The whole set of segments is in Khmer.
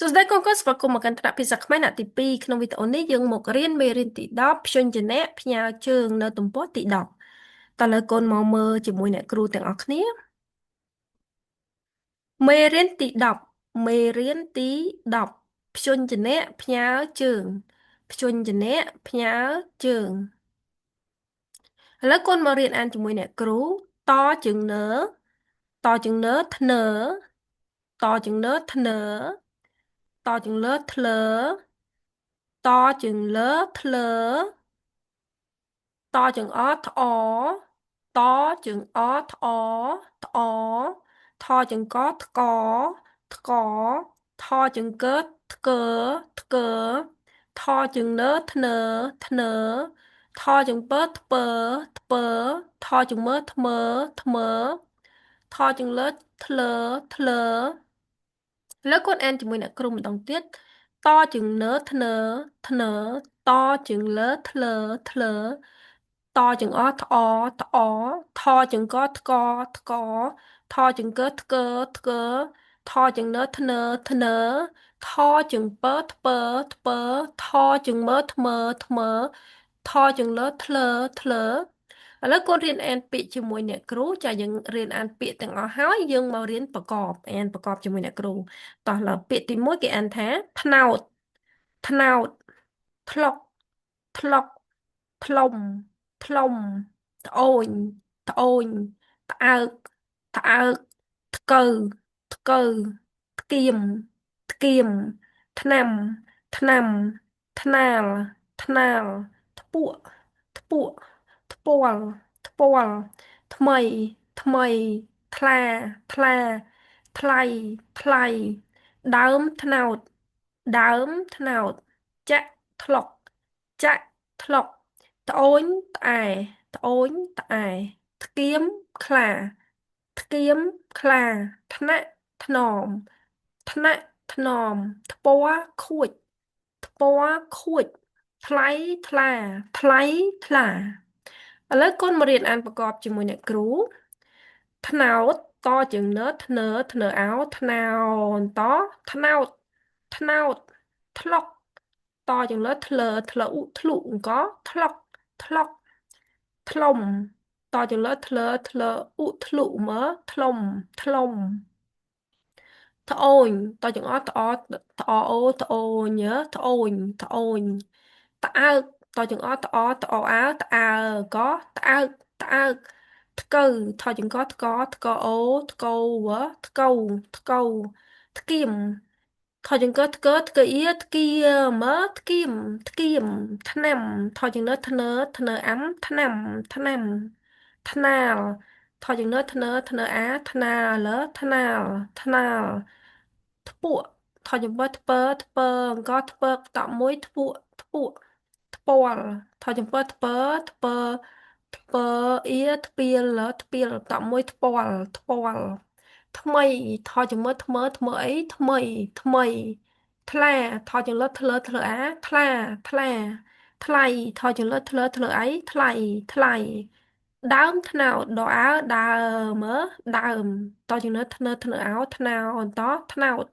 សួស្តីកូនកូនស្វាគមន៍មកកាន់ថ្នាក់ភាសាខ្មែរអ្នកទី2ក្នុងវីដេអូនេះយើងមករៀនមេរៀនទី10ព្យញ្ជនៈផ្ញើជើងនៅទំព័រទី10តើលើកូនមកមើលជាមួយអ្នកគ្រូទាំងអស់គ្នាមេរៀនទី10មេរៀនទី10ព្យញ្ជនៈផ្ញើជើងព្យញ្ជនៈផ្ញើជើងឥឡូវកូនមករៀនអានជាមួយអ្នកគ្រូតជើងនើតជើងនើធ្នើតជើងនើធ្នើតជើងលើធ្លើតជើងលើធ្លើតជើងអថ្អតជើងអថ្អថ្អថជើងកថ្កថ្កថជើងកើថ្កើថ្កើថជើងនើធ្នើធ្នើថជើងពើថ្ពើថ្ពើថជើងមើថ្មើថ្មើថជើងលើធ្លើធ្លើលើកូនអានជាមួយអ្នកគ្រូម្ដងទៀតតជើងនើធ្នើធ្នើតជើងលើធ្លើធ្លើតជើងអថ្អថ្អថជើងកថ្កថ្កថជើងកើថ្កើថ្កើថជើងនើធ្នើធ្នើថជើងពើថ្ពើថ្ពើថជើងមើថ្មើថ្មើថជើងលើធ្លើធ្លើឥឡូវកូនរៀនអានពាក្យជាមួយអ្នកគ្រូចាយើងរៀនអានពាក្យទាំងអស់ហើយយើងមករៀនប្រកបអានប្រកបជាមួយអ្នកគ្រូតោះឡើយពាក្យទី1គេអានថាថ្នោតថ្នោតថ្លុកថ្លុកថ្លុំថ្លុំត្អូញត្អូញត្អើកត្អើកថ្កូវថ្កូវថ្កៀមថ្កៀមថ្នាំថ្នាំថ្នាលថ្នាលថ្ពួកថ្ពួកថ្ពាល់ថ្ពាល់ថ្មីថ្មីថ្លាថ្លាថ្លៃថ្លៃដើមត្នោតដើមត្នោតចាក់ថ្លុកចាក់ថ្លុកត្អូញត្អែត្អូញត្អែថ្កៀមខ្លាថ្កៀមខ្លាថ្នាក់ថ្នមថ្នាក់ថ្នមថ្ពាល់ខួចថ្ពាល់ខួចថ្លៃថ្លាថ្លៃថ្លាឥឡូវកូនមករៀនអានប្រកបជាមួយអ្នកគ្រូថ្នោតតជើងនើធ្នើធ្នើអោថ្នោតថ្នោតថ្នោតថ្លុកតជើងលើធ្លើធ្លើអ៊ុធ្លុអង្គថ្លុកថ្លុកថ្លុំតជើងលើធ្លើធ្លើអ៊ុធ្លុមើថ្លុំថ្លុំត្អូញតចង្អត្អត្អអូត្អូញត្អូញត្អូញត្អើកតចង្អត្អត្អអើត្អើកត្អើកត្អើកថ្កូវថចង្កថ្កថ្កអូថ្កូវថ្កូវថ្កូវថ្កៀមថចង្កថ្កើថ្កអៀថ្កៀមថ្កៀមថ្កៀមថ្នាំថចង្នើធ្នើធ្នើអាំថ្នាំថ្នាំថ្នាលថយយើងធ្នើធ្នើអាថ្នាលថ្នាលថ្នាលធ្ពួកថយយើងបើធ្ពើធ្ពើអង្គធ្ពើតមួយធ្ពួកធ្ពួកធ្ពាល់ថយយើងបើធ្ពើធ្ពើធ្ពើអៀធ្ពាលធ្ពាលតមួយធ្ពាល់ធ្ពាល់ថ្មីថយយើងមើលថ្មើថ្មើអីថ្មីថ្មីថ្លាថយយើងលើធ្លើធ្លើអាថ្លាថ្លាថ្លៃថយយើងលើធ្លើធ្លើអីថ្លៃថ្លៃដើមត្នោតដអើដើមដើមតជំនឿធ្នើធ្នើអោថ្នោតត្នោត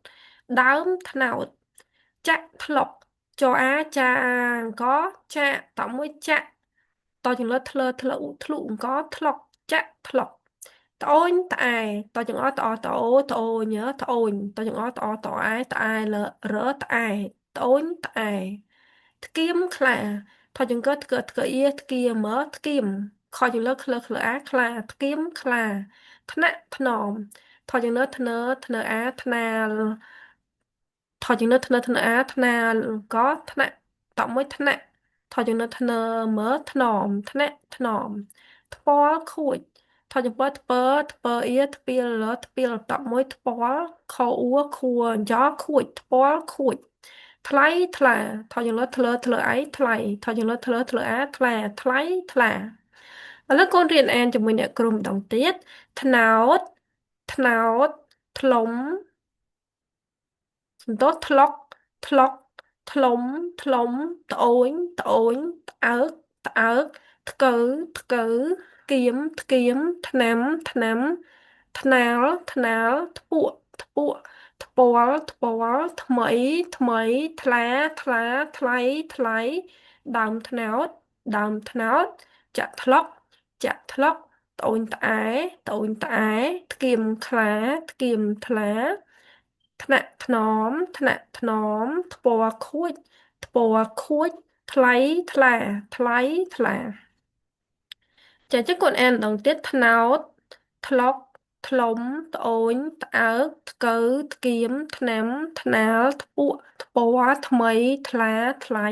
ដើមត្នោតចាក់ថ្លុកចអាចាអង្គចាក់តមួយចាក់តជំនឿធ្លើធ្លើអ៊ុធ្លុអង្គថ្លុកចាក់ថ្លុកត្អូញត្អែតចង្អត្អត្អូត្អូញត្អូញតចង្អត្អត្អែត្អែលរើត្អែត្អូញត្អែថ្កៀមខ្លាថយចង្កើថ្កើថ្កើអៀថ្កៀមថ្កៀមខយចង្លើក្លើក្លើអាខ្លាថ្កៀមខ្លាថ្នាក់ថ្នមថយចង្លើធ្នើធ្នើអាថ្នាលថយចង្លើធ្នើធ្នើអាថ្នាលក៏ថ្នាក់តមួយថ្នាក់ថយចង្លើធ្នើមើថ្នមថ្នាក់ថ្នមថ្ពាល់ខួចថយចង្ពើថ្ពើថ្ពើអៀថ្ពាលថ្ពាលតមួយថ្ពាល់ខអ៊ូខួយ៉ខួចថ្ពាល់ខួចថ្លៃថ្លាថយចង្លើធ្លើធ្លើអីថ្លៃថយចង្លើធ្លើធ្លើអាថ្លាថ្លៃថ្លាឥឡូវកូនរៀនអានជាមួយអ្នកគ្រូម្ដងទៀតថ្នោតថ្នោតថ្លុំសំទោសថ្លុកថ្លុកថ្លុំថ្លុំត្អូញត្អូញត្អើកត្អើកថ្កើថ្កើគៀមថ្កៀមថ្នាំថ្នាំថ្នាលថ្នាលធ្ពួកធ្ពួក ថ្ពាល់ថ្ពាល់ថ្មីថ្មីថ្លាថ្លាថ្លៃថ្លៃដើមត្នោតដើមត្នោតចាក់ថ្លុកចាក់ថ្លុកត្អូញត្អែត្អូញត្អែថ្គាមខ្លាថ្គាមថ្លាថ្នាក់ថ្នមថ្នាក់ថ្នមថ្ពាល់ខួចថ្ពាល់ខួចថ្លៃថ្លាថ្លៃថ្លាចាចឹងគាត់អានម្ដងទៀតត្នោតថ្លុកថ្លុំត្អូញត្អើកថ្កូវថ្គាមថ្នាំថ្នាលថ្ពក់ថ្ពាល់ថ្មីថ្លាថ្លៃ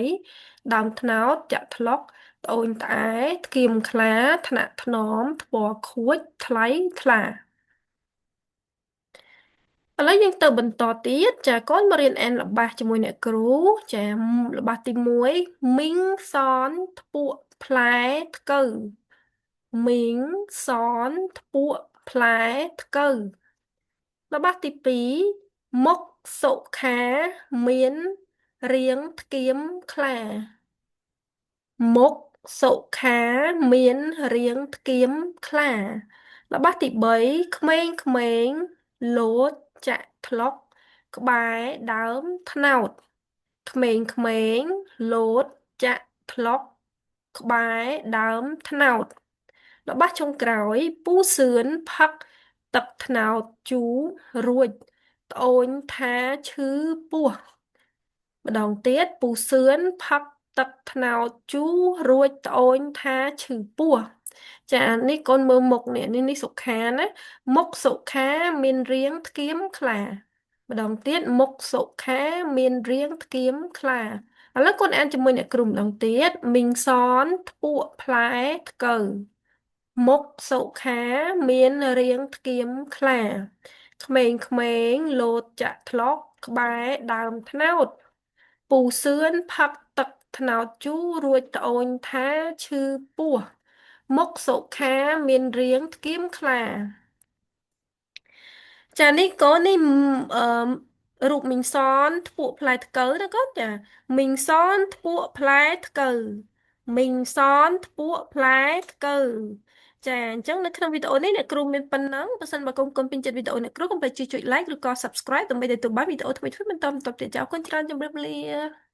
ដើមត្នោតចាក់ថ្លុកត្អូញត្អែថ្គាមខ្លាថ្នាក់ថ្នមថ្ពាល់ខួចថ្លៃថ្លាឥឡូវយើងទៅបន្តទៀតចាកូនមករៀនអានល្បះជាមួយអ្នកគ្រូចាល្បះទី1មីងសនថ្ពក់ផ្លែថ្កូវមីងសនថ្ពក់ផ្លែថ្កូវល្បះទី2មុខសុខាមានរាងថ្គាមខ្លាមុខសុខាមានរាងថ្គាមខ្លាល្បះទី3ក្មេងៗលោតចាក់ថ្លុកក្បែរដើមត្នោតក្មេងៗលោតចាក់ថ្លុកក្បែរដើមត្នោតល្បះចុងក្រោយពូសឿនផឹកទឹកត្នោតជូររួចត្អូញថាឈឺពោះម្ដងទៀតពូសឿនផឹកទឹកត្នោតជូររួចត្អូញថាឈឺពោះចានេះកូនមើលមុខនេះសុខាណាមុខសុខាមានរាងថ្គាមខ្លាម្ដងទៀតមុខសុខាមានរាងថ្គាមខ្លាឥឡូវកូនអានជាមួយអ្នកគ្រូម្ដងទៀតមីងសនថ្ពក់ផ្លែថ្កូវមុខសុខាមានរាងថ្គាមខ្លាក្មេងៗលោតចាក់ថ្លុកក្បែរដើមត្នោតពូសឿនផឹកទឹកត្នោតជូររួចត្អូញថាឈឺពោះមុខសុខាមានរាងថ្គាមខ្លាចានេះកូននេះរូបមីងសនថ្ពក់ផ្លែថ្កូវណាកូនចាមីងសនថ្ពក់ផ្លែថ្កូវមីងសនថ្ពក់ផ្លែថ្កូវចាអញ្ចឹងនៅក្នុងវីដេអូនេះអ្នកគ្រូមានប៉ុណ្ណឹងបើសិនបើកូនពេញចិត្តវីដេអូអ្នកគ្រូកុំភ្លេចជួយចុច like ឬក៏ subscribe ដើម្បីទទួលបានវីដេអូថ្មីៗបន្តទៀតចាអរគុណច្រើនជម្រាបលា